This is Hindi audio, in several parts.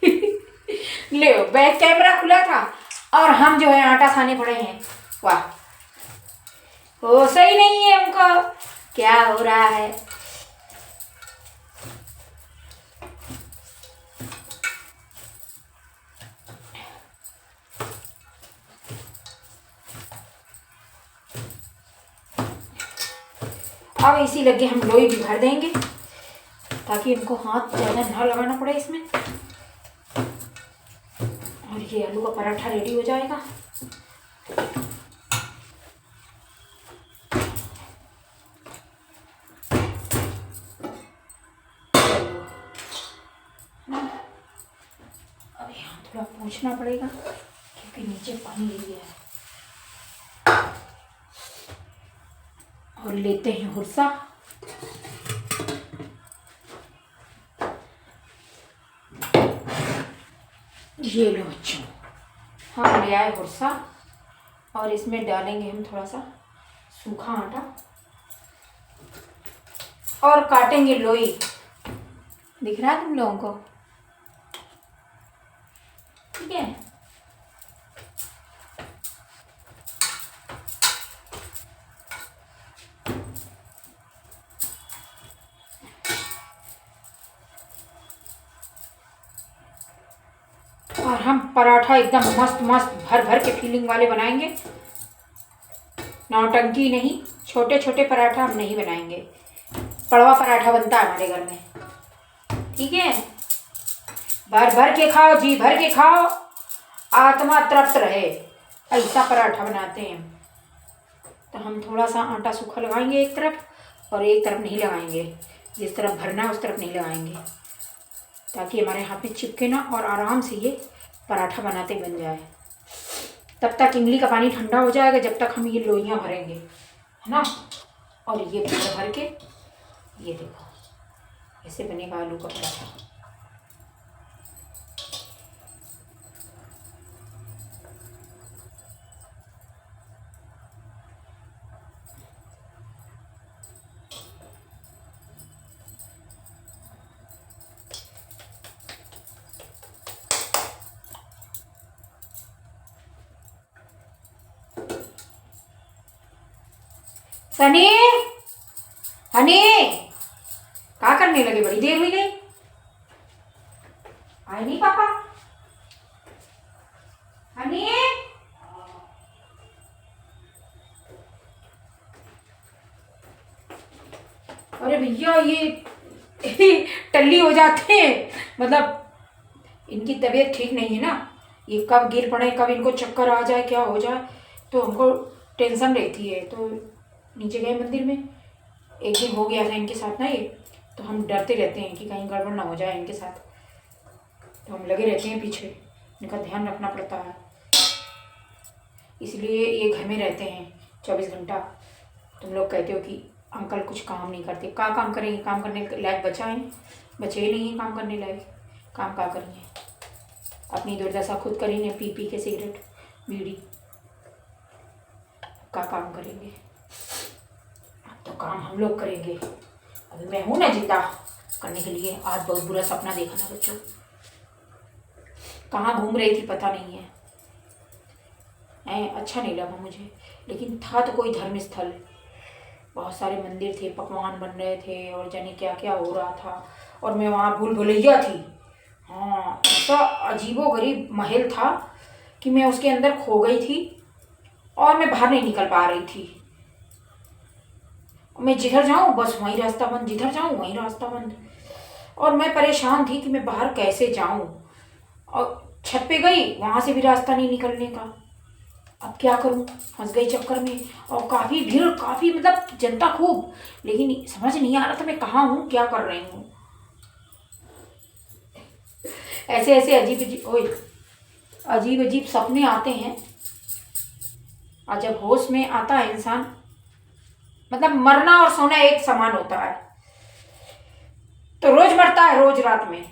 ले बैक कैमरा खुला था और हम जो है आटा साने पड़े हैं। वाह, वो सही नहीं है हमको, क्या हो रहा है। अब इसी लगे हम लोई भी भर देंगे ताकि इनको हाथ ज़्यादा ना लगाना पड़े इसमें। और ये आलू का पराठा रेडी हो जाएगा। अब यहाँ थोड़ा पोंछना पड़ेगा क्योंकि नीचे पानी ले गया है। और लेते हैं हुरसा। ये लो बच्चों, हम ले आए हुरसा और इसमें डालेंगे हम थोड़ा सा सूखा आटा और काटेंगे लोई। दिख रहा है तुम लोगों को? ठीक है। और हम पराठा एकदम मस्त मस्त भर भर के फीलिंग वाले बनाएंगे। नौटंकी नहीं, छोटे छोटे पराठा हम नहीं बनाएंगे। पड़वा पराठा बनता है हमारे घर में, ठीक है। भर भर के खाओ, जी भर के खाओ, आत्मा तृप्त रहे, ऐसा पराठा बनाते हैं। तो हम थोड़ा सा आटा सूखा लगाएंगे एक तरफ और एक तरफ नहीं लगाएंगे। जिस तरफ भरना है उस तरफ नहीं लगाएंगे ताकि हमारे हाथ में चिपके ना और आराम से ये पराठा बनाते बन जाए। तब तक इमली का पानी ठंडा हो जाएगा जब तक हम ये लोइयाँ भरेंगे, है ना। और ये भर भर के ये देखो ऐसे बनेगा आलू का पराठा। सनी, हनी, क्या करने लगे? बड़ी देर हुई गई, आए नहीं पापा? हनी, अरे भैया ये टल्ली हो जाते हैं, मतलब इनकी तबीयत ठीक नहीं है ना। ये कब गिर पड़े, कब इनको चक्कर आ जाए, क्या हो जाए, तो हमको टेंशन रहती है। तो नीचे गए मंदिर में, एक दिन हो गया था इनके साथ ना ये, तो हम डरते रहते हैं कि कहीं गड़बड़ ना हो जाए इनके साथ, तो हम लगे रहते हैं पीछे, इनका ध्यान रखना पड़ता है। इसलिए ये घर में रहते हैं 24 घंटा। तुम लोग कहते हो कि अंकल कुछ काम नहीं करते, क्या काम करेंगे? काम करने लायक बचा है? बचे ही नहीं हैं काम करने लायक। काम क्या करेंगे? अपनी दुर्दशा खुद करेंगे, पी पी के सिगरेट बीड़ी। का काम करेंगे? तो काम हम लोग करेंगे। अभी मैं हूं ना जिंदा करने के लिए। आज बहुत बुरा सपना देखा था बच्चों, कहाँ घूम रही थी पता नहीं है। अच्छा नहीं लगा मुझे, लेकिन था तो कोई धर्म स्थल, बहुत सारे मंदिर थे, पकवान बन रहे थे और जाने क्या क्या हो रहा था, और मैं वहाँ भूल भुलैया थी। हाँ, ऐसा अजीबोगरीब महल था कि मैं उसके अंदर खो गई थी और मैं बाहर नहीं निकल पा रही थी। मैं जिधर जाऊँ बस वहीं रास्ता बंद, जिधर जाऊँ वहीं रास्ता बंद, और मैं परेशान थी कि मैं बाहर कैसे जाऊँ। और छत पे गई, वहाँ से भी रास्ता नहीं निकलने का। अब क्या करूँ, फंस गई चक्कर में। और काफ़ी भीड़, काफ़ी मतलब जनता खूब, लेकिन समझ नहीं आ रहा था मैं कहाँ हूँ, क्या कर रही हूँ। ऐसे ऐसे अजीब अजीब सपने आते हैं। और जब होश में आता है इंसान, मतलब मरना और सोना एक समान होता है। तो रोज मरता है, रोज रात में,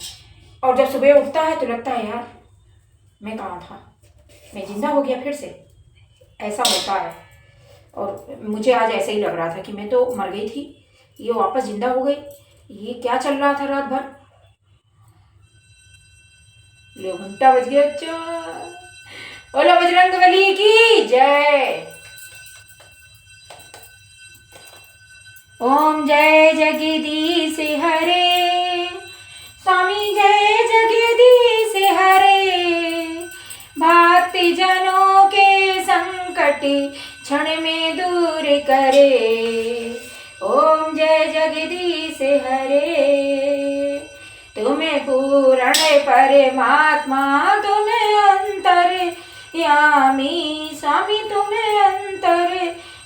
और जब सुबह उठता है तो लगता है यार मैं कहाँ था, मैं जिंदा हो गया फिर से। ऐसा होता है। और मुझे आज ऐसे ही लग रहा था कि मैं तो मर गई थी, ये वापस जिंदा हो गई। ये क्या चल रहा था रात भर। लो घंटा बज गया। अच्छा, बोलो बजरंगबली की जय। ओम जय जगदीश हरे, स्वामी जय जगदीश हरे। भक्ति जनों के संकट क्षण में दूर करे। ओम जय जगदीश हरे। तुम्हें पूर्ण परमात्मा, तुम्हें अंतर यामी, स्वामी तुम्हें अंतर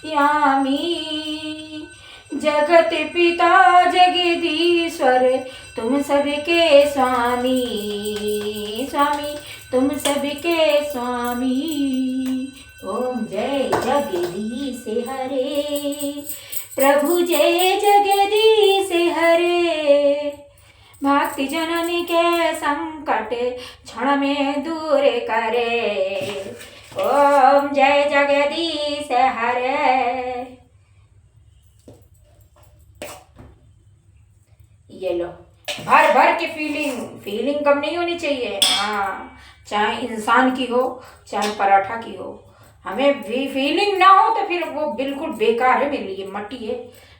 यामी। जगत पिता जगदीश्वर, तुम सबके स्वामी, स्वामी तुम सबके स्वामी। ओम जय जगदीश हरे, प्रभु जय जगदीश हरे। भक्ति जननी के संकट क्षण में दूर करे। ओम जय जगदीश हरे। ये लो, भर भर के फीलिंग कम नहीं होनी चाहिए। हाँ, चाहे इंसान की हो चाहे पराठा की हो, हमें भी फीलिंग ना हो तो फिर वो बिल्कुल बेकार है मेरे लिए, मट्टी है।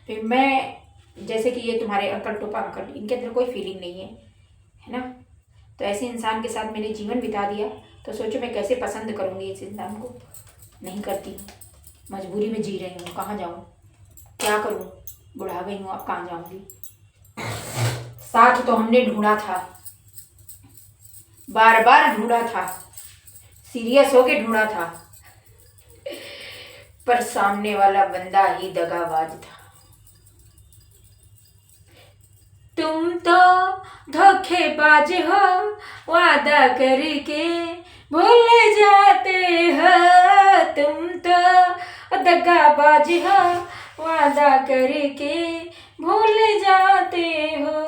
फिर मैं, जैसे कि ये तुम्हारे अंकल टोपा अंकल, इनके अंदर कोई फीलिंग नहीं है ना। तो ऐसे इंसान के साथ मैंने जीवन बिता दिया, तो सोचो मैं कैसे पसंद करूँगी इस इंसान को। नहीं करती हूँ, मजबूरी में जी रही हूँ। कहाँ जाऊँ, क्या करूँ, बुढ़ा गई हूँ, अब कहाँ जाऊँगी। साथ तो हमने ढूंढा था, बार बार ढूंढा था, सीरियस होके ढूंढा था, पर सामने वाला बंदा ही दगाबाज था। तुम तो धोखेबाज हो, वादा करके भूल जाते हो। तुम तो दगाबाज हो, वादा करके भूल जाते हो।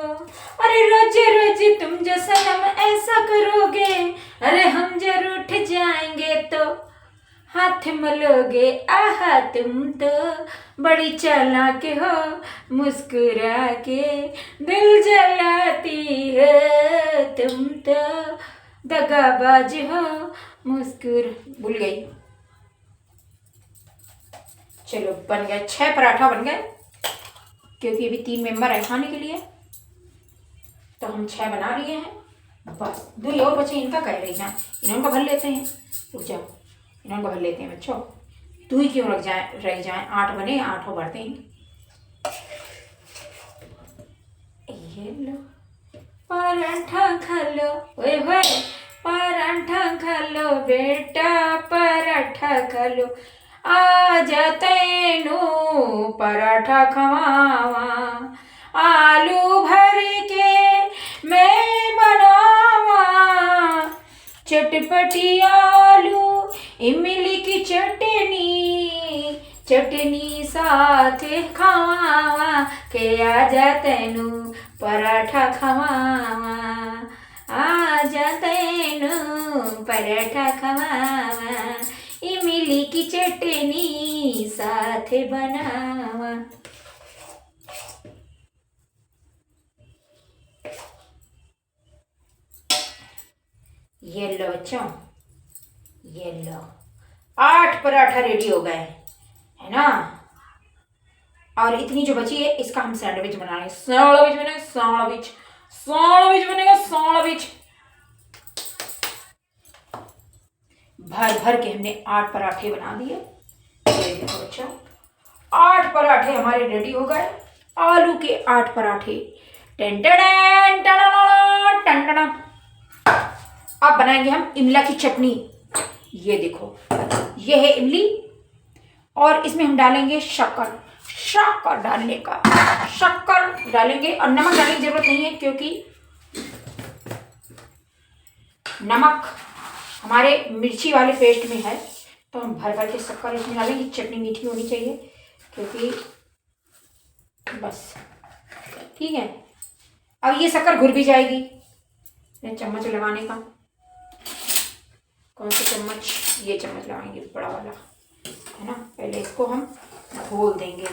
अरे रोज रोज तुम जो सनम ऐसा करोगे, अरे हम जरूर उठ जाएंगे तो हाथ मलोगे। आहा तुम तो बड़ी चालाक हो, मुस्कुरा के दिल जलाती हो। तुम तो दगाबाज हो, भूल गई। चलो बन गया, 6 पराठा बन गए, क्योंकि अभी 3 मेंबर है खाने के लिए, तो हम 6 बना लिए हैं। बस 2 और बचे, इनका कर रही हैं, इन्होंने भर लेते हैं। रुक जाओ, इन्होंने भर लेते हैं बच्चों, 2 ही क्यों रह जाए। 8 बने, 8 भरते हैं। ये लो पराठा खा लो, ओए होए पराठा खा लो बेटा, पराठा खा लो। आजा तैनू पराठा खवावा, आलू भर के मैं बनावा। चटपटी आलू इमली की चटनी साथ खावा के। आजा तैनू पराठा खवावा, आजा तैनू पराठा खवावा। इमली की चटनी साथ बनावा। ये लो बच्चों, ये लो 8 पराठा रेडी हो गए, है ना। और इतनी जो बची है, इसका हम सैंडविच बनाएंगे। सैंडविच बनेगा, सैंडविच बनेगा, सैंडविच। भर भर के हमने 8 पराठे बना दिए। ये देखो बच्चों, 8 पराठे हमारे रेडी हो गए, आलू के 8 पराठे। अब बनाएंगे हम इमला की चटनी। ये देखो, ये है इमली, और इसमें हम डालेंगे शक्कर डालने का, शक्कर डालेंगे। और नमक डालने की जरूरत नहीं है, क्योंकि नमक हमारे मिर्ची वाले पेस्ट में है। तो हम भर भर के शक्कर इसमें डालेंगे। चटनी मीठी होनी चाहिए, क्योंकि बस ठीक है। अब ये शक्कर घुल भी जाएगी। चम्मच लगाने का, कौन सा चम्मच, ये चम्मच लगाएंगे बड़ा वाला, है ना। पहले इसको हम घोल देंगे,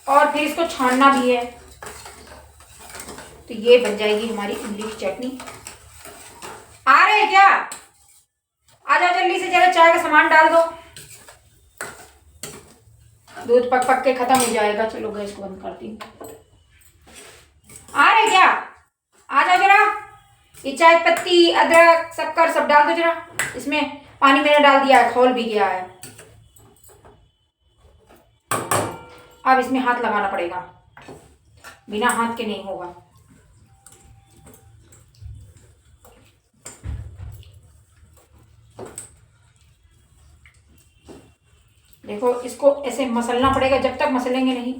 और फिर इसको छानना भी है। तो ये बन जाएगी हमारी इमली की चटनी। आ रहे क्या? आ जाओ जल्दी से, जरा चाय का सामान डाल दो। दूध पक पक के खत्म हो जाएगा। चलो गैस को बंद करती हूँ। आ रहे क्या? आ जाओ जरा। ये चाय पत्ती, अदरक, शक्कर सब डाल दो जरा। इसमें पानी मैंने डाल दिया है, खौल भी गया है। अब इसमें हाथ लगाना पड़ेगा, बिना हाथ के नहीं होगा। देखो, इसको ऐसे मसलना पड़ेगा, जब तक मसलेंगे नहीं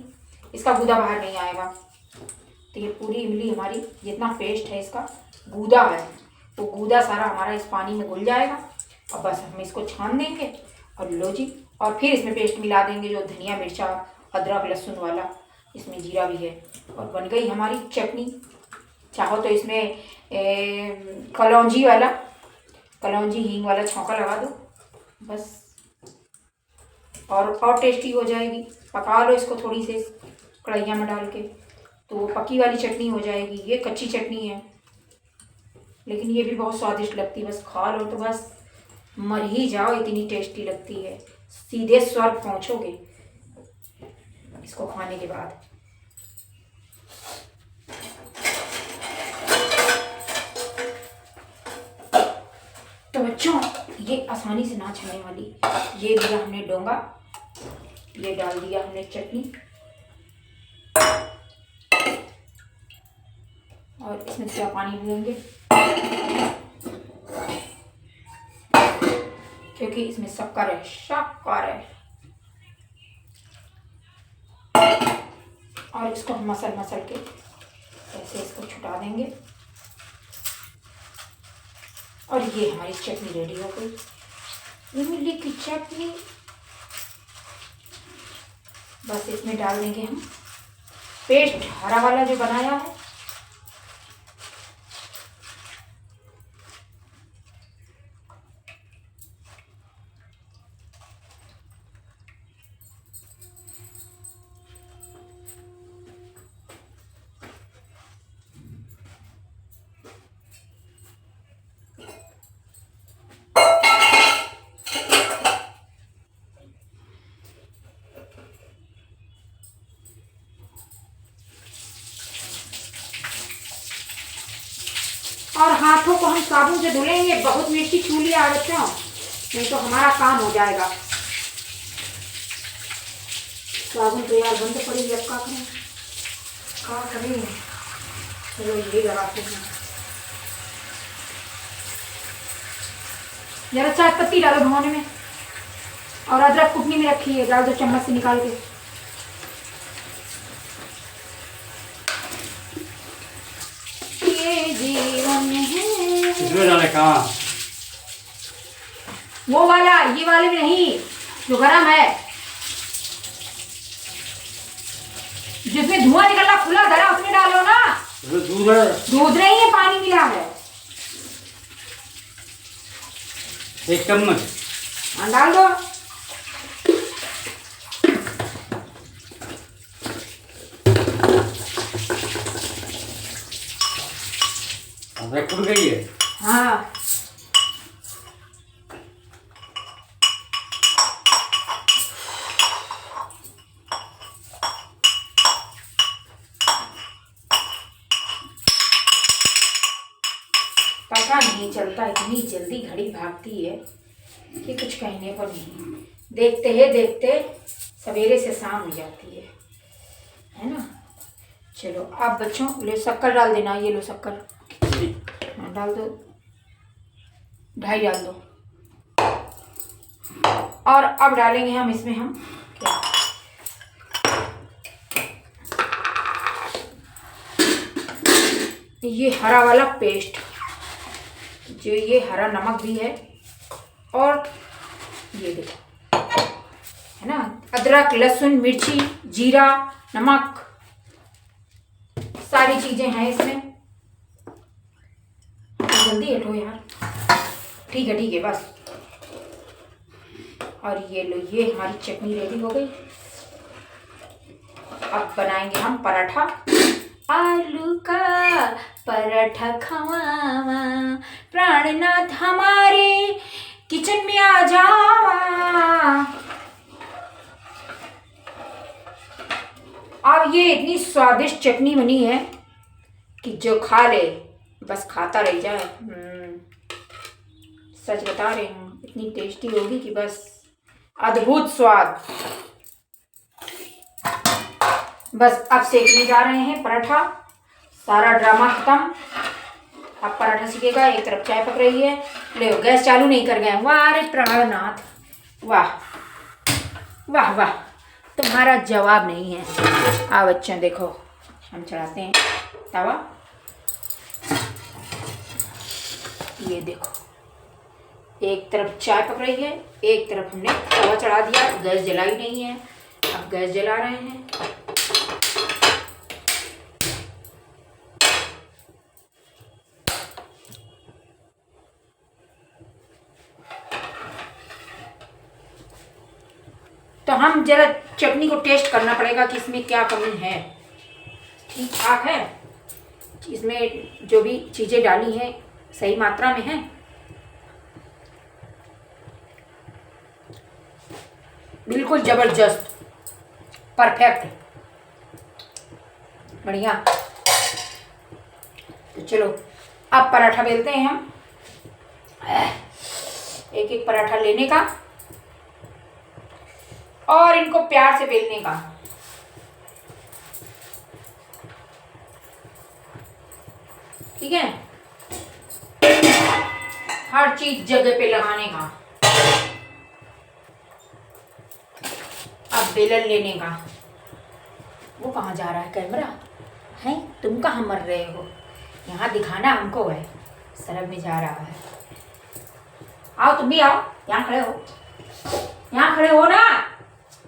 इसका गूदा बाहर नहीं आएगा। तो ये पूरी इमली हमारी, जितना पेस्ट है इसका गूदा है, तो गूदा सारा हमारा इस पानी में घुल जाएगा। और बस हम इसको छान देंगे और लो जी। और फिर इसमें पेस्ट मिला देंगे, जो धनिया मिर्चा अदरक लहसुन वाला, इसमें जीरा भी है। और बन गई हमारी चटनी। चाहो तो इसमें कलौंजी वाला, कलौंजी हींग वाला छौंका लगा दो बस, और टेस्टी हो जाएगी। पका लो इसको थोड़ी से कढ़ैया में डाल के, तो वो पकी वाली चटनी हो जाएगी। ये कच्ची चटनी है, लेकिन ये भी बहुत स्वादिष्ट लगती है। बस खा लो तो बस मर ही जाओ, इतनी टेस्टी लगती है। सीधे स्वर्ग पहुंचोगे इसको खाने के बाद। तो बच्चों, ये आसानी से ना छलने वाली, ये लिया हमने डोंगा, ये डाल दिया हमने चटनी, और इसमें थोड़ा पानी लेंगे क्योंकि इसमें शक्कर है, शक्कर है। और इसको हम मसल मसल के ऐसे इसको छुटा देंगे। और ये हमारी चटनी रेडी हो गई, इमली की चटनी। बस इसमें डाल देंगे हम पेस्ट हरा वाला जो बनाया है। और हाथों को हम साबुन से धुलेंगे। बहुत मिर्ची छू लिया बच्चों, नहीं तो हमारा काम हो जाएगा। साबुन तो यार बंद पड़ेगी, अब क्या करें। चलो ये लगाते हैं। जरा चाय पत्ती डालो भगोने में, और अदरक कुटनी में रखी है, डाल दो चम्मच से निकाल के। ये जीवन है। इसमें डाले कहाँ? वो वाला, ये वाले में नहीं, जो गरम है, जिसमें धुआं निकल रहा खुला धरा, उसमें डालो ना। दूध है? दूध नहीं है, पानी मिला है। 1 चम्मच डाल दो। अदरक कुट गई है। हाँ, पता नहीं चलता, इतनी जल्दी घड़ी भागती है कि कुछ कहने पर नहीं। देखते ही देखते सवेरे से शाम हो जाती है ना। चलो आप बच्चों, ले शक्कर डाल देना। ये लो शक्कर, हाँ डाल दो, 2.5 डाल दो। और अब डालेंगे हम इसमें क्या, ये हरा वाला पेस्ट, जो ये हरा नमक भी है, और ये देखो है ना, अदरक लहसुन मिर्ची जीरा नमक, सारी चीजें हैं इसमें। जल्दी हटो यार। ठीक है बस। और ये लो, ये हमारी चटनी रेडी हो गई। अब बनाएंगे हम पराठा, आलू का पराठा खवावा। प्राणनाथ हमारे किचन में आ जावा। अब ये इतनी स्वादिष्ट चटनी बनी है कि जो खा ले बस खाता रह जाए। सच बता रही हूँ, इतनी टेस्टी होगी कि बस अद्भुत स्वाद। बस अब सेकने जा रहे हैं पराठा। सारा ड्रामा खत्म। अब पराठा सीखेगा। एक तरफ चाय पक रही है। ले गैस चालू नहीं कर गए। वाह अरे प्राणनाथ, वाह वाह वाह, तुम्हारा जवाब नहीं है। आ बच्चों देखो, हम चढ़ाते हैं तवा। ये देखो, एक तरफ चाय पक रही है, एक तरफ हमने तवा चढ़ा दिया। गैस जलाई नहीं है, अब गैस जला रहे हैं। तो हम जरा चटनी को टेस्ट करना पड़ेगा कि इसमें क्या कमी है। ठीक ठाक है, इसमें जो भी चीज़ें डाली हैं सही मात्रा में है। बिल्कुल जबरदस्त, परफेक्ट, बढ़िया। तो चलो अब पराठा बेलते हैं हम। एक एक पराठा लेने का और इनको प्यार से बेलने का। ठीक है, हर चीज जगह पे लगाने का। अब बेलन लेने का। वो कहाँ जा रहा है कैमरा? है तुम कहाँ मर रहे हो? यहाँ दिखाना हमको है। सरब में जा रहा है। आओ तुम भी आओ, यहाँ खड़े हो। यहाँ खड़े हो ना,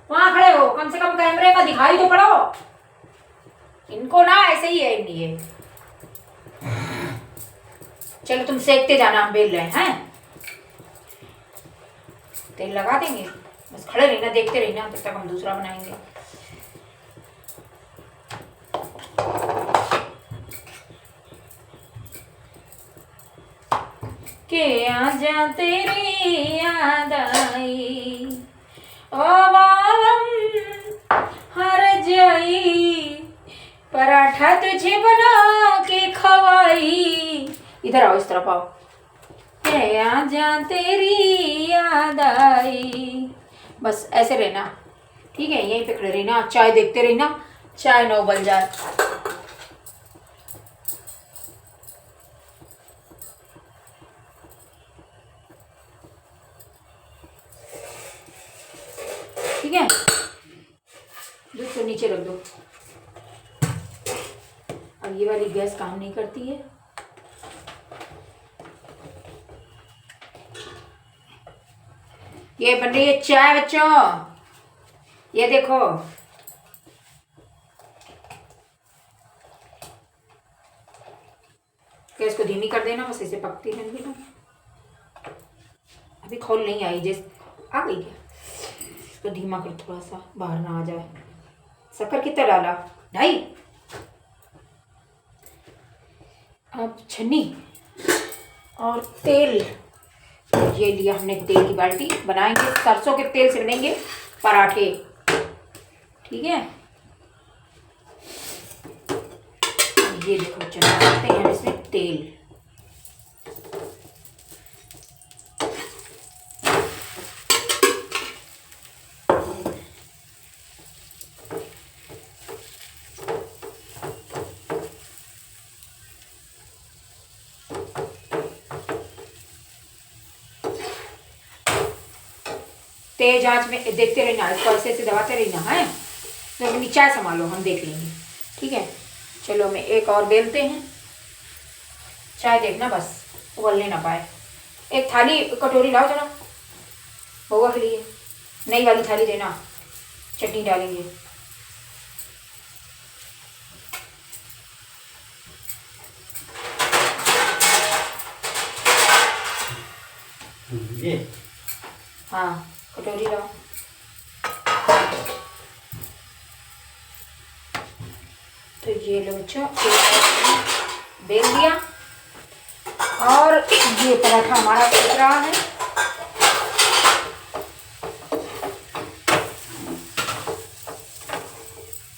वहां खड़े हो। कम से कम कैमरे का दिखाई तो पड़ो। इनको ना ऐसे ही है ये। चलो तुम सेकते जाना, हम बेल रहे हैं। तेल लगा देंगे, बस खड़े रहना, देखते रहना, तब तक हम दूसरा बनाएंगे। के आजा तेरी याद आई, ओ बालम हर जाई, पराठा तुझे बना के खवाई। इधर आओ, इस तरफ आओ। के आजा तेरी याद आई। बस ऐसे रहना, ठीक है? यहीं पे खड़े रहना, चाय देखते रहना, चाय ना उबल जाए। ठीक है, दूध को नीचे रख दो। अब ये वाली गैस काम नहीं करती है। ये बन रही है चाय बच्चों, ये देखो। गैस को धीमी कर देना, बस इसे पकती रहेंगी ना। अभी खोल नहीं आई, जैसे आ गई क्या? इसको धीमा कर, थोड़ा सा बाहर ना आ जाए। शक्कर कितना डाला? 2.5। अब छन्नी और तेल। ये लिया हमने तेल की बाल्टी। बनाएंगे सरसों के तेल से बनेंगे पराठे, ठीक है? ये देखो, चना डालते हैं इसमें तेल। तेज आंच में देखते रहना, इसको ऐसे ऐसे दबाते रहना है। तो नीचा संभालो, हम देख लेंगे, ठीक है? चलो मैं एक और बेलते हैं। चाय देखना बस उबलने ना पाए। एक थाली कटोरी लाओ जरा, बउआ के लिए नई वाली थाली देना, चटनी डालेंगे। ये हाँ, कटोरी लाओ। तो ये लो बच्चों, बेल दिया। और ये पराठा हमारा पक रहा है।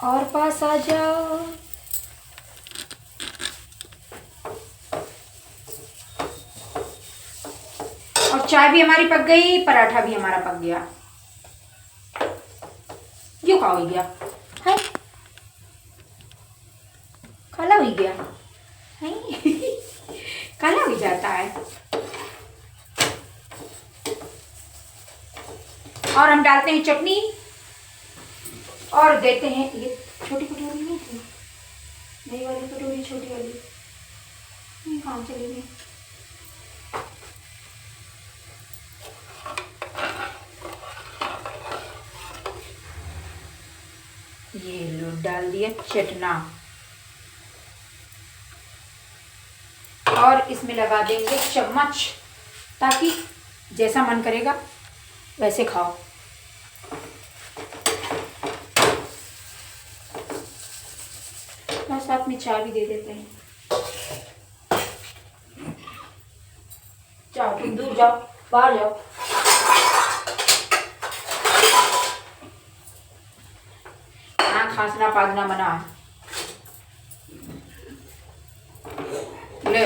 और पास आ जाओ। और चाय भी हमारी पक गई, पराठा भी हमारा पक गया। क्यों खा हो गया है, काला हो गया है काला हो जाता है। और हम डालते हैं चटनी और देते हैं, ये छोटी कटोरी नहीं थी, नई वाली कटोरी छोटी वाली ये कहाँ चली गई। ये लो डाल दिया चटना और इसमें लगा देंगे चम्मच, ताकि जैसा मन करेगा वैसे खाओ। और साथ में चाय भी दे देते हैं। जाओ तुम दूर जाओ, बाहर जाओ। यहाँ खांसना पादना मना है। ले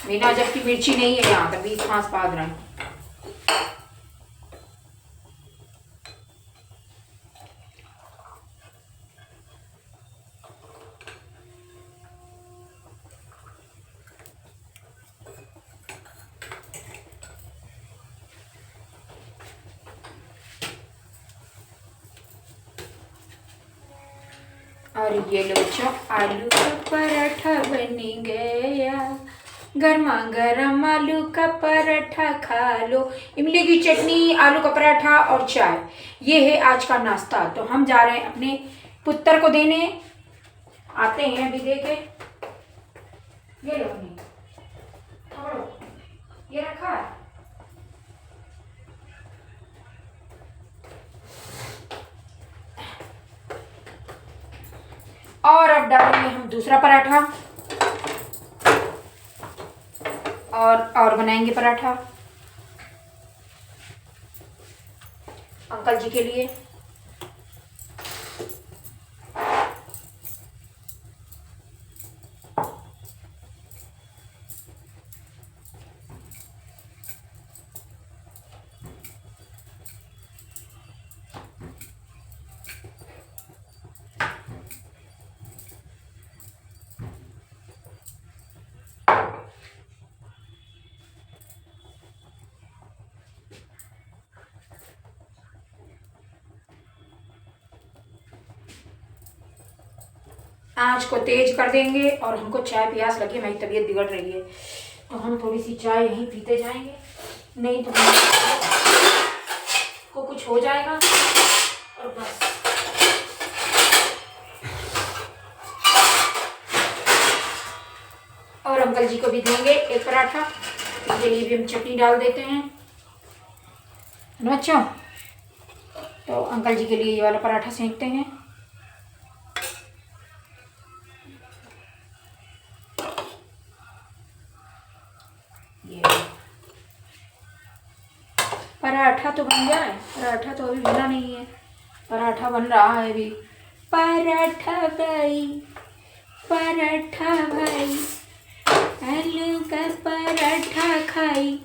बिना जबकि मिर्ची नहीं है यहाँ, तभी खांस पाद रहे हैं। और ये लो जो आलू का पराठा बन गया, गर्मा गर्म आलू का पराठा खा लो। इमली की चटनी, आलू का पराठा और चाय, ये है आज का नाश्ता। तो हम जा रहे हैं अपने पुत्र को देने, आते हैं अभी दे के। ये लो नहीं पकड़ो, ये रखा है। और अब डालेंगे हम दूसरा पराठा और बनाएंगे पराठा अंकल जी के लिए। आँच को तेज कर देंगे और हमको चाय प्यास लगी, मेरी तबीयत बिगड़ रही है तो हम थोड़ी सी चाय यहीं पीते जाएंगे, नहीं तो को कुछ हो जाएगा। और बस और अंकल जी को भी देंगे एक पराठा, इनके लिए भी हम चटनी डाल देते हैं ना। अच्छा तो अंकल जी के लिए ये वाला पराठा सेंकते हैं। ये पराठा तो बन गया है, पराठा तो अभी बना नहीं है, पराठा बन रहा है अभी। पराठा भाई, पराठा भाई, आलू का पराठा खाई।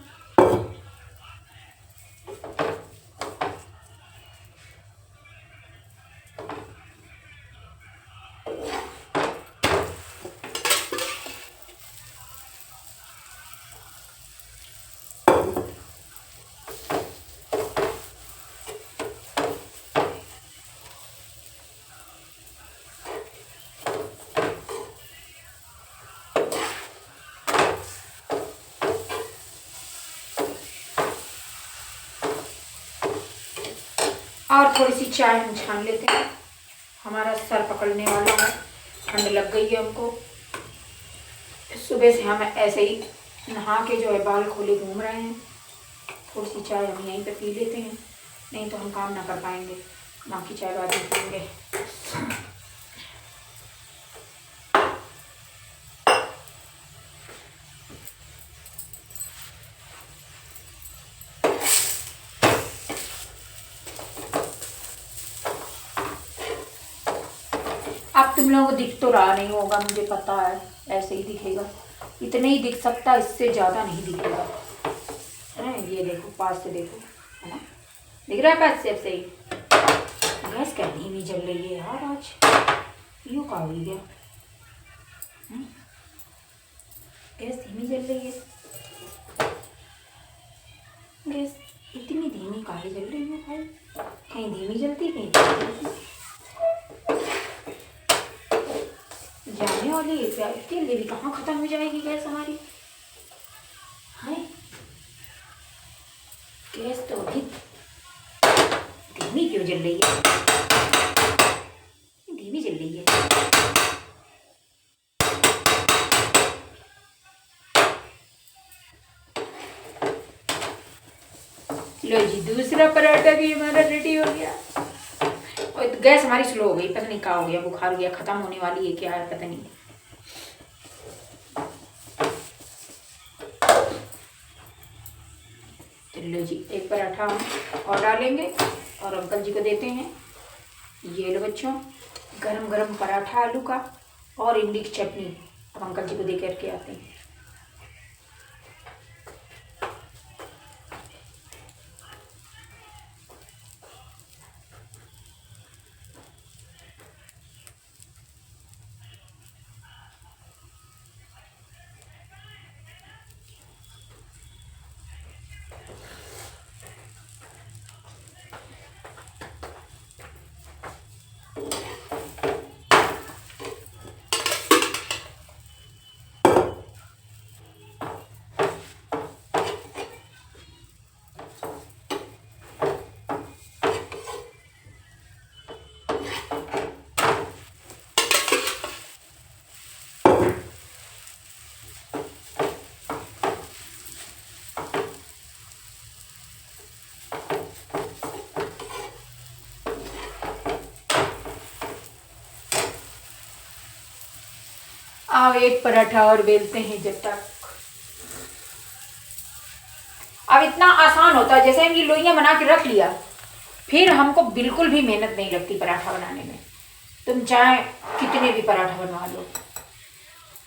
और थोड़ी सी चाय हम छान लेते हैं, हमारा सर पकड़ने वाला है, ठंड लग गई है हमको। सुबह से हम ऐसे ही नहा के जो है बाल खोले घूम रहे हैं। थोड़ी सी चाय हम यहीं पे पी लेते हैं, नहीं तो हम काम ना कर पाएंगे, बाकी चाय बाद में पिएंगे। अब तुम लोगों को दिख तो रहा नहीं होगा, मुझे पता है, ऐसे ही दिखेगा, इतने ही दिख सकता, इससे ज़्यादा नहीं दिखेगा, है ना। ये देखो पास से देखो, है ना, दिख रहा है पास से, ऐसे ही। गैस क्या धीमी जल रही है यार आज, यूँ का हो गया, गैस धीमी जल रही है, गैस इतनी धीमी काहे जल रही है भाई, कहीं धीमी जलती कहीं तेज जलती। जाने वाली है क्या, इसके लिए भी कहाँ खत्म हो जाएगी गैस हमारी, है गैस तो अभी धीमी क्यों जल रही है, धीमी जल रही है। लो जी, दूसरा पराठा भी हमारा रेडी हो गया। और गैस हमारी स्लो हो गई, पता नहीं क्या हो गया, बुखार हो गया, खत्म होने वाली है क्या है पता नहीं। तो लो जी, एक पराठा हम और डालेंगे और अंकल जी को देते हैं। ये लो बच्चों, गरम गरम पराठा आलू का और इमली की चटनी, अब अंकल जी को दे करके आते हैं। आओ एक पराठा और बेलते हैं जब तक। अब इतना आसान होता है, जैसे हमने लोइयां बना के रख लिया, फिर हमको बिल्कुल भी मेहनत नहीं लगती पराठा बनाने में। तुम चाहे कितने भी पराठा बनवा लो,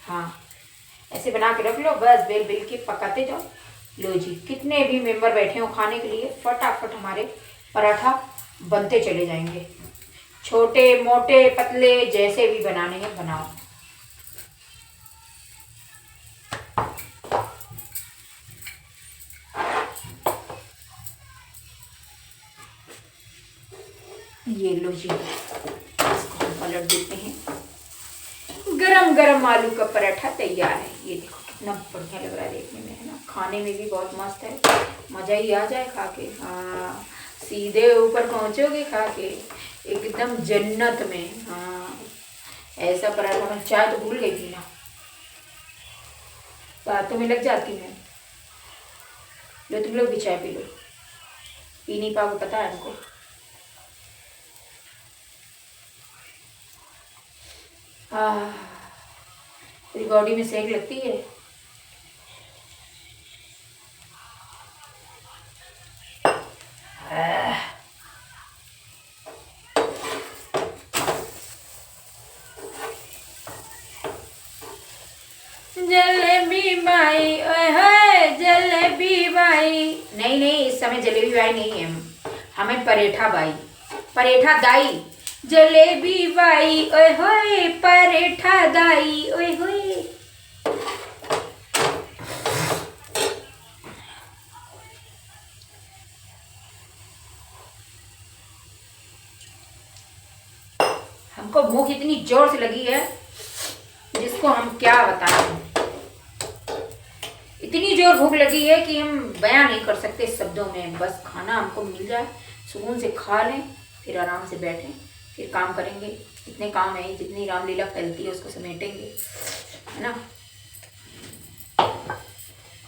हाँ ऐसे बना के रख लो, बस बेल बेल के पकाते जाओ। लो जी, कितने भी मेंबर बैठे हो खाने के लिए, फटाफट हमारे पराठा बनते चले जाएंगे। छोटे मोटे पतले जैसे भी बनाने हैं बनाओ। ये लो जी, इसको हम पलट देते हैं। गरम गरम आलू का पराठा तैयार है। ये देखो कितना बढ़िया लग रहा है देखने में, है ना, खाने में भी बहुत मस्त है, मज़ा ही आ जाए खा के। हाँ, सीधे ऊपर पहुँचोगे खा के, एकदम जन्नत में। हाँ, ऐसा पराठा, मैं चाय तो भूल गई पीना, बातों में लग जाती मैं। लो तुम लोग भी चाय पी लो, पी नहीं पाओगे पता है हमको। मेरी बॉडी में सेक लगती है। जलेबी बाई ओए होए जलेबी बाई, नहीं नहीं, इस समय जलेबी बाई नहीं है, हमें परेठा बाई, परेठा दाई, जलेबी बाई ओए होए परेठा दाई ओए होए। हमको भूख इतनी जोर से लगी है जिसको हम क्या बताएं, इतनी जोर भूख लगी है कि हम बयां नहीं कर सकते शब्दों में। बस खाना हमको मिल जाए, सुकून से खा लें, फिर आराम से बैठें, फिर काम करेंगे। इतने काम है, जितनी रामलीला फैलती है उसको समेटेंगे, है ना।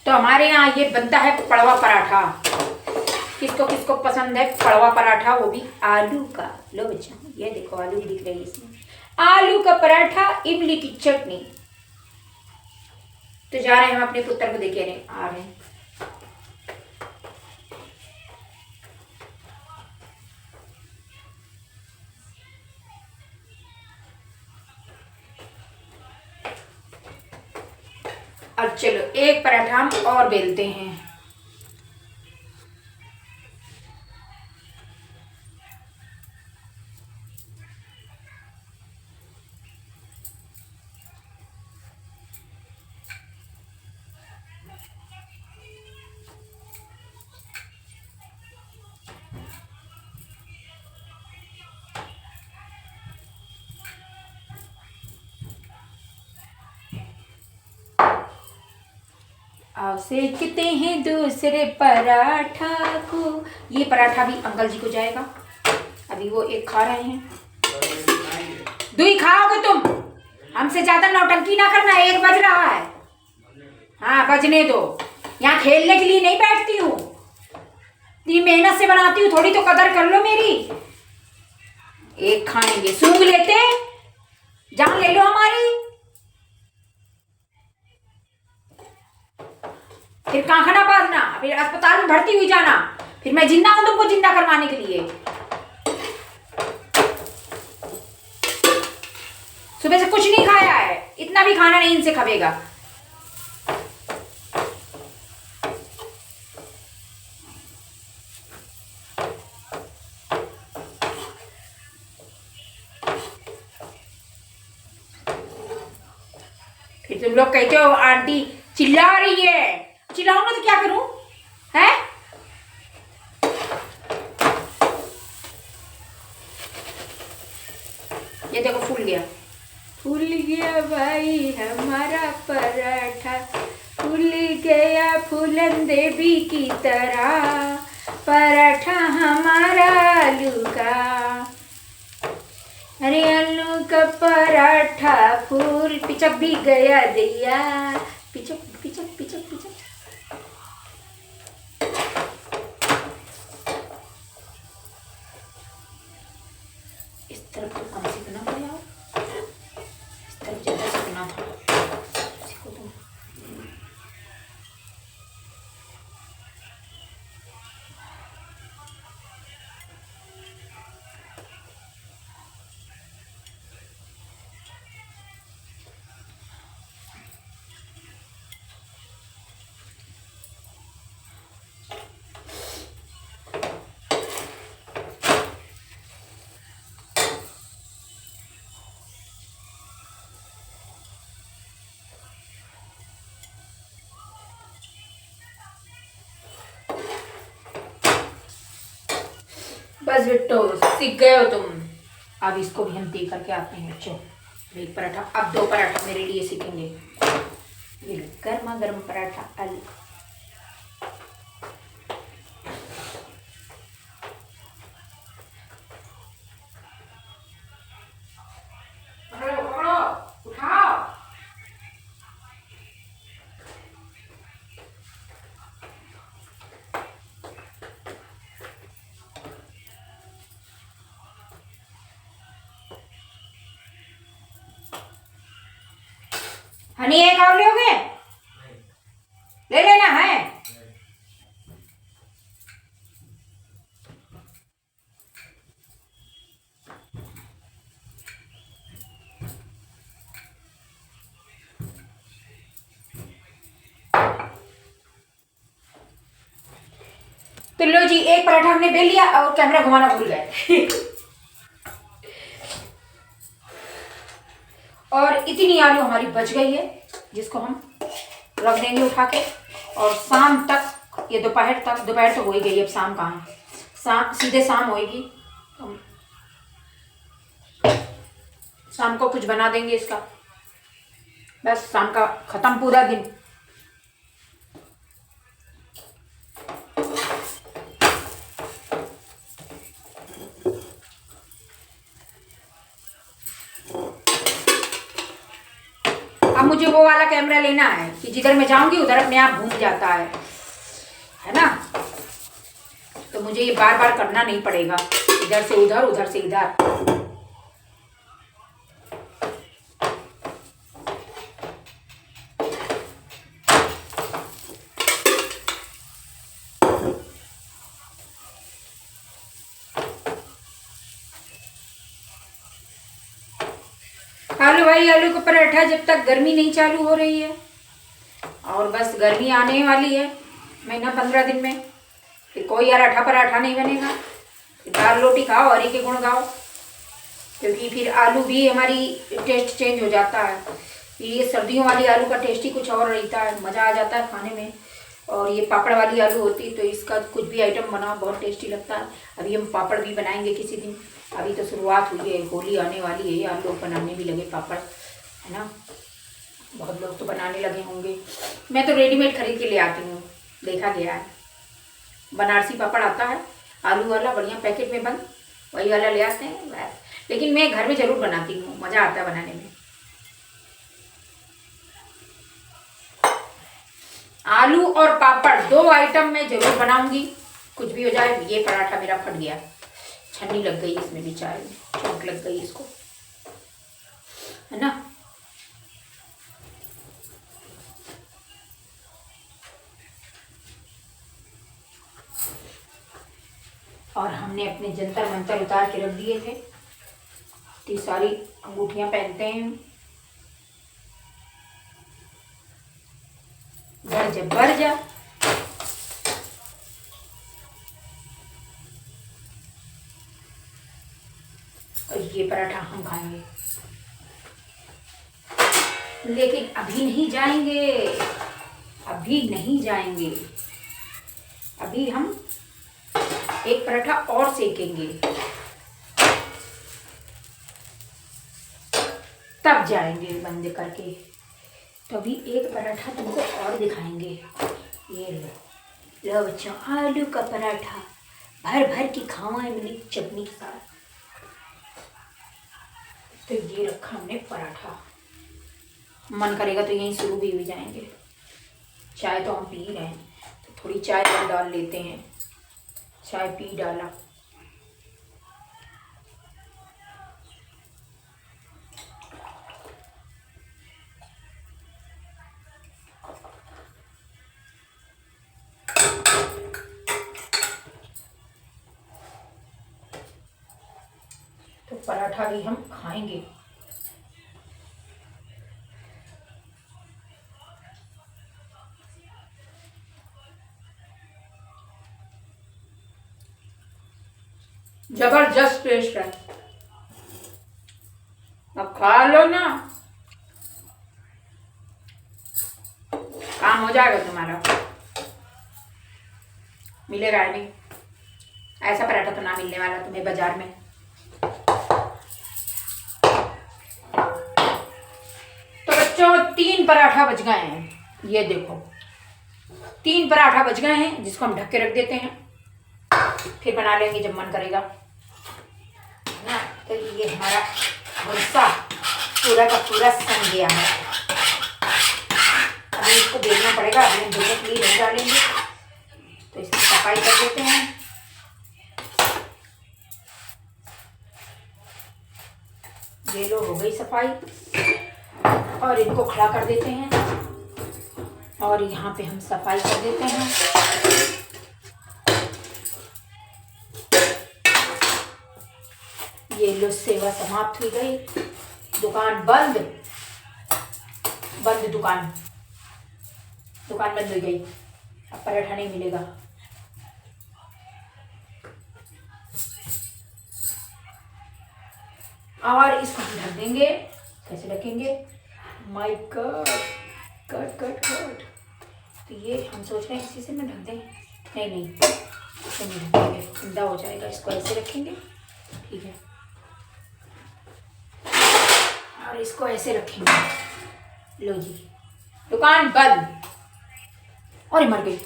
तो हमारे यहाँ ये बनता है पड़वा पराठा। किसको किसको पसंद है पड़वा पराठा, वो भी आलू का। लो बच्चों, ये देखो आलू भी दिख रही है इसमें, आलू का पराठा, इमली की चटनी। तो जा रहे हैं हम अपने पुत्र को देखे आ रहे हैं। अब चलो एक पराठा हम और बेलते हैं। आओ सेकते हैं दूसरे पराठा को। ये पराठा भी अंकल जी को जाएगा, अभी वो एक खा रहे हैं। दो ही खाओगे तुम, हमसे ज्यादा नौटंकी ना करना, 1 बज रहा है। हाँ बजने दो, यहाँ खेलने के लिए नहीं बैठती हूँ, इतनी मेहनत से बनाती हूँ, थोड़ी तो कदर कर लो मेरी। एक खाएंगे, सूंघ लेते, जान ले लो हमारी, फिर कांखना बाजना, फिर अस्पताल में भर्ती हुई जाना, फिर मैं जिंदा हूं तुमको जिंदा करवाने के लिए। सुबह से कुछ नहीं खाया है, इतना भी खाना नहीं इनसे खबेगा। फिर तुम लोग कहते हो आंटी चिल्ला रही है, चिल्लाऊं ना तो क्या करूं, है? ये देखो फूल गया भाई हमारा पराठा, फूल गया फूलन देवी की तरह, पराठा हमारा आलू का। अरे आलू का पराठा फूल पिचक भी गया दैया, पिचक पिचक पिचक पिचक। इस तरफ तो कम सीखना पड़ा, इस तरफ ज्यादा सीखना था। सीखो तुम। बस बिट्टो सीख गए हो तुम। अब इसको भी हम दे करके आते हैं। चलो एक पराठा, अब 2 पराठा मेरे लिए सीखेंगे। ये गर्मा गर्म पराठा आलू। उठाओ। हनी एक और लोगे? ले लेना है। तो लो जी, एक पराठा हमने बेल लिया और कैमरा घुमाना भूल गए। और इतनी आलू हमारी बच गई है, जिसको हम रख देंगे उठा के। और शाम तक, ये दोपहर तक, दोपहर तो हो ही गई, अब शाम कहाँ है, शाम सीधे शाम होएगी। शाम को कुछ बना देंगे इसका, बस शाम का खत्म पूरा दिन। अब मुझे वो वाला कैमरा लेना है कि जिधर मैं जाऊंगी उधर अपने आप घूम जाता है ना। तो मुझे ये बार बार करना नहीं पड़ेगा, इधर से उधर, उधर से इधर। आलू भाई, आलू का पराठा जब तक गर्मी नहीं चालू हो रही है और बस गर्मी आने वाली है, महीना 15 दिन में। फिर कोई पराठा पराठा नहीं बनेगा, फिर दाल रोटी खाओ, हरी के गुण गाओ, क्योंकि फिर आलू भी हमारी टेस्ट चेंज हो जाता है। ये सर्दियों वाली आलू का टेस्ट ही कुछ और रहता है, मज़ा आ जाता है खाने में। और ये पापड़ वाली आलू होती तो इसका कुछ भी आइटम बनाओ बहुत टेस्टी लगता है। अभी हम पापड़ भी बनाएंगे किसी दिन, अभी तो शुरुआत हुई है, होली आने वाली है, आप लोग बनाने भी लगे पापड़, है ना। बहुत लोग तो बनाने लगे होंगे। मैं तो रेडीमेड खरीद के ले आती हूँ, देखा गया है। बनारसी पापड़ आता है आलू वाला, बढ़िया पैकेट में बंद, वही वाला ले आते हैं बस। लेकिन मैं घर में ज़रूर बनाती हूँ, मज़ा आता है बनाने में। आलू और पापड़ 2 आइटम मैं ज़रूर बनाऊंगी, कुछ भी हो जाए। ये पराठा मेरा फट गया, छन्नी लग गई इसमें भी, चाय में चौंक लग गई इसको, है ना। और हमने अपने जंतर मंतर उतार के रख दिए थे, इतनी सारी अंगूठियां पहनते हैं। बढ़ जा बढ़ जा। और ये पराठा हम खाएंगे, लेकिन अभी नहीं जाएंगे, अभी नहीं जाएंगे। अभी हम एक पराठा और सेकेंगे, तब जाएंगे बंद करके। तभी एक पराठा तुमको और दिखाएंगे। ये लो बच्चों, आलू का पराठा भर भर की खाओ इमली चटनी के साथ। तो ये रखा हमने पराठा, मन करेगा तो यहीं शुरू भी हो जाएंगे। चाय तो हम पी रहे हैं, तो थोड़ी चाय और डाल लेते हैं। चाय पी डाला, तो पराठा भी हम खाएंगे। जबरदस्त टेस्ट है, अब खा लो ना, काम हो जाएगा तुम्हारा। मिलेगा नहीं ऐसा पराठा, तो ना मिलने वाला तुम्हें बाजार में। तो बच्चों 3 पराठा बच गए हैं, ये देखो 3 पराठा बच गए हैं, जिसको हम ढक के रख देते हैं, फिर बना लेंगे जब मन करेगा ना। तो ये हमारा भुर्सा पूरा का पूरा सन गया है। अभी इसको बेलना पड़ेगा, अभी हम बेलने के लिए नहीं डालेंगे, तो इसकी सफाई कर देते हैं। ये लो, हो गई सफाई। और इनको खड़ा कर देते हैं, और यहाँ पे हम सफाई कर देते हैं। ये लो, सेवा समाप्त हो गई, दुकान बंद, बंद दुकान, दुकान बंद हो गई। अब पराठा नहीं मिलेगा। और इसको हम ढक देंगे। कैसे रखेंगे? My God, cut cut cut. तो ये हम सोच रहे हैं इसी से में ढक दें। नहीं नहीं, इसे नहीं ढकेंगे, ठंडा हो जाएगा। इसको ऐसे रखेंगे, ठीक है, और इसको ऐसे रखेंगे। लो जी, दुकान बंद। और मर गई।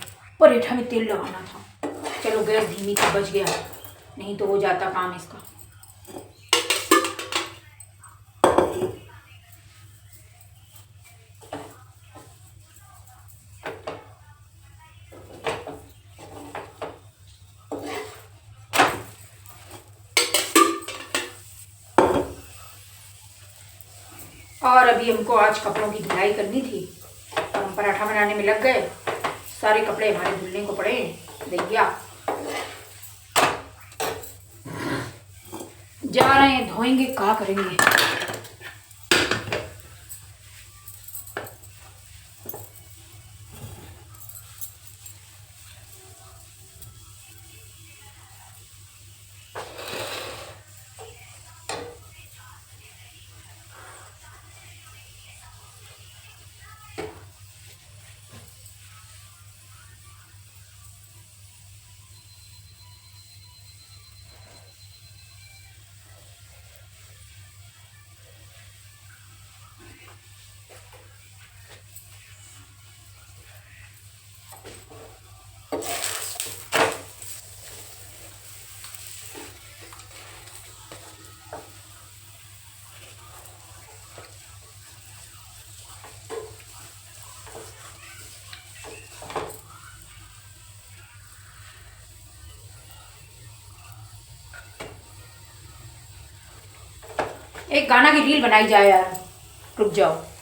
पराठा में तेल लगाना था, चलो गैस धीमी थी, बच गया, नहीं तो हो जाता काम इसका। और अभी हमको आज कपड़ों की धुलाई करनी थी, और हम पराठा बनाने में लग गए। सारे कपड़े हमारे धुलने को पड़े, भैया जा रहे हैं, धोएंगे, क्या करेंगे। एक गाना की रील बनाई जाए यार, रुक जाओ।